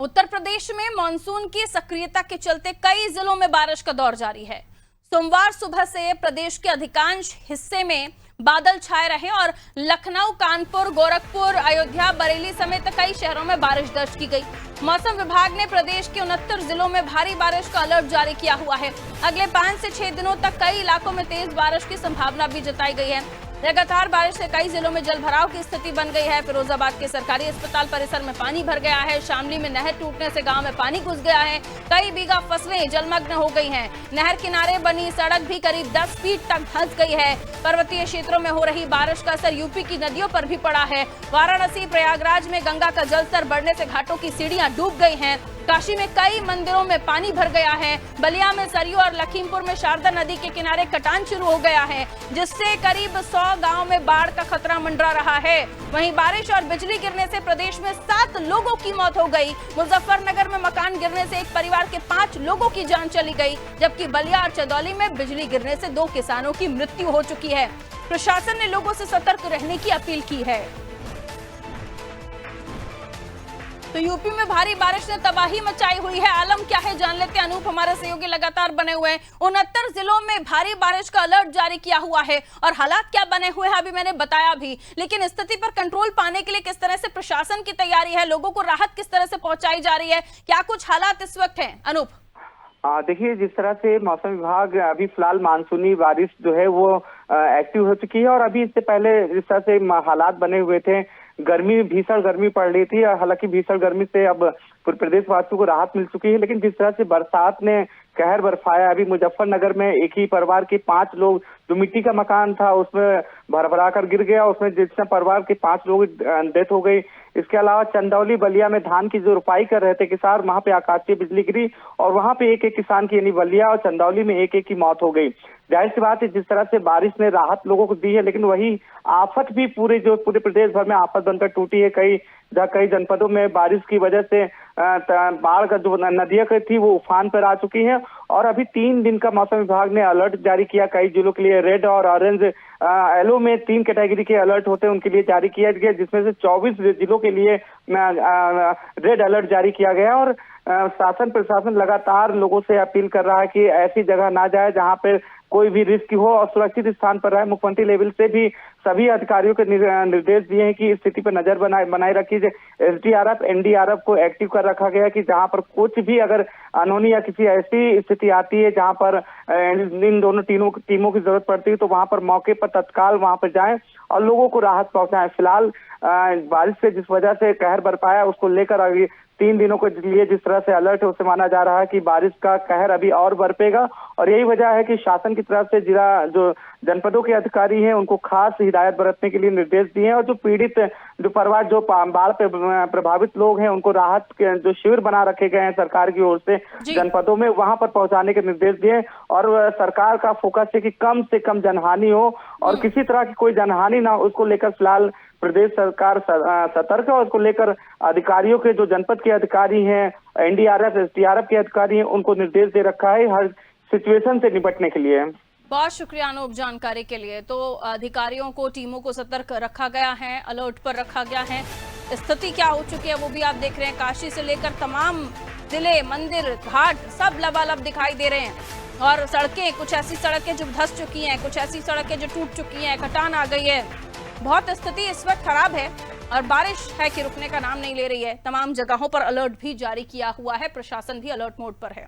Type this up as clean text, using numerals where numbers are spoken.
उत्तर प्रदेश में मानसून की सक्रियता के चलते कई जिलों में बारिश का दौर जारी है। सोमवार सुबह से प्रदेश के अधिकांश हिस्से में बादल छाए रहे और लखनऊ, कानपुर, गोरखपुर, अयोध्या, बरेली समेत कई शहरों में बारिश दर्ज की गई। मौसम विभाग ने प्रदेश के 69 जिलों में भारी बारिश का अलर्ट जारी किया हुआ है। अगले 5 से 6 दिनों तक कई इलाकों में तेज बारिश की संभावना भी जताई गई है। लगातार बारिश से कई जिलों में जलभराव की स्थिति बन गई है। फिरोजाबाद के सरकारी अस्पताल परिसर में पानी भर गया है। शामली में नहर टूटने से गांव में पानी घुस गया है। कई बीघा फसलें जलमग्न हो गई हैं। नहर किनारे बनी सड़क भी करीब 10 फीट तक धंस गई है। पर्वतीय क्षेत्रों में हो रही बारिश का असर यूपी की नदियों पर भी पड़ा है। वाराणसी, प्रयागराज में गंगा का जलस्तर बढ़ने से घाटों की सीढ़ियां डूब गई हैं। काशी में कई मंदिरों में पानी भर गया है। बलिया में सरयू और लखीमपुर में शारदा नदी के किनारे कटान शुरू हो गया है, जिससे करीब 100 गांव में बाढ़ का खतरा मंडरा रहा है। वहीं बारिश और बिजली गिरने से प्रदेश में 7 लोगों की मौत हो गई। मुजफ्फरनगर में मकान गिरने से एक परिवार के 5 लोगों की जान चली गई, जबकि बलिया और चंदौली में बिजली गिरने से 2 किसानों की मृत्यु हो चुकी है। प्रशासन ने लोगों से सतर्क रहने की अपील की है। तो यूपी में भारी बारिश ने तबाही मचाई हुई है। आलम क्या है जान लेते हैं। अनूप हमारे सहयोगी लगातार बने हुए हैं। 69 जिलों में भारी बारिश का अलर्ट जारी किया हुआ है और हालात क्या बने हुए हैं अभी मैंने बताया भी, लेकिन स्थिति पर कंट्रोल पाने के लिए किस तरह से प्रशासन की तैयारी है, लोगों को राहत किस तरह से पहुंचाई जा रही है, क्या कुछ हालात इस वक्त है? अनूप, देखिए, जिस तरह से मौसम विभाग अभी फिलहाल मानसूनी बारिश जो है वो एक्टिव हो चुकी है और अभी इससे पहले जिस तरह से हालात बने हुए थे, गर्मी, भीषण गर्मी पड़ रही थी और हालांकि भीषण गर्मी से अब पूरे प्रदेश वासियों को राहत मिल चुकी है, लेकिन जिस तरह से बरसात ने कहर बरसाया, अभी मुजफ्फरनगर में एक ही परिवार के 5 लोग, जो मिट्टी का मकान था उसमें भरभरा कर गिर गया, उसमें जिससे परिवार के 5 लोगों की डेथ हो गई। इसके अलावा चंदौली, बलिया में धान की जो रोपाई कर रहे थे किसान, वहां पे आकाशीय बिजली गिरी और वहां पे एक किसान की, यानी बलिया और चंदौली में एक की मौत हो गई। जाहिर सी बात है, जिस तरह से बारिश ने राहत लोगों को दी है, लेकिन वही आफत भी पूरे प्रदेश भर में आफत बनकर टूटी है। कई जनपदों में बारिश की वजह से बाढ़ का जो नदियां थी वो उफान पर आ चुकी है और अभी 3 दिन का मौसम विभाग ने अलर्ट जारी किया। कई जिलों के लिए रेड और ऑरेंज, येलो में 3 कैटेगरी के अलर्ट होते हैं, उनके लिए जारी किया गया, जिसमें से 24 जिलों के लिए रेड अलर्ट जारी किया गया और शासन प्रशासन लगातार लोगों से अपील कर रहा है कि ऐसी जगह ना जाए जहां पे कोई भी रिस्क हो और सुरक्षित स्थान पर रहे। मुख्यमंत्री लेवल से भी सभी अधिकारियों को निर्देश दिए हैं कि स्थिति पर नजर बनाए रखी जाए। एसडीआरएफ, एनडीआरएफ को एक्टिव कर रखा गया कि जहां पर कुछ भी अगर अनहोनी या किसी ऐसी स्थिति आती है जहां पर इन दोनों टीमों की जरूरत पड़ती है, तो वहां पर मौके पर तत्काल वहां पर जाएं और लोगों को राहत पहुंचाएं। फिलहाल बारिश से जिस वजह से कहर बरपाया, उसको लेकर अभी 3 दिनों के लिए जिस तरह से अलर्ट है, उससे माना जा रहा है कि बारिश का कहर अभी और बरपेगा और यही वजह है कि शासन की तरफ से जिला जो जनपदों के अधिकारी हैं उनको खास हिदायत बरतने के लिए निर्देश दिए हैं और जो पीड़ित, जो परिवार, जो बाढ़ पे प्रभावित लोग हैं, उनको राहत के जो शिविर बना रखे गए हैं सरकार की ओर से जनपदों में, वहां पर पहुंचाने के निर्देश दिए और सरकार का फोकस है कि कम से कम जनहानि हो और किसी तरह की कोई जनहानि ना हो, उसको लेकर फिलहाल प्रदेश सरकार सतर्क है और उसको लेकर अधिकारियों के, जो जनपद के अधिकारी हैं, एनडीआरएफ, एसडीआरएफ के अधिकारी हैं, उनको निर्देश दे रखा है हर सिचुएशन से निपटने के लिए। बहुत शुक्रिया अनूप जानकारी के लिए। तो अधिकारियों को, टीमों को सतर्क रखा गया है, अलर्ट पर रखा गया है। स्थिति क्या हो चुकी है वो भी आप देख रहे हैं। काशी से लेकर तमाम जिले, मंदिर, घाट सब लबालब दिखाई दे रहे हैं और सड़कें, कुछ ऐसी सड़कें जो धंस चुकी हैं, कुछ ऐसी सड़कें जो टूट चुकी हैं, कटान आ गई है। बहुत स्थिति इस वक्त खराब है और बारिश है कि रुकने का नाम नहीं ले रही है। तमाम जगहों पर अलर्ट भी जारी किया हुआ है, प्रशासन भी अलर्ट मोड पर है।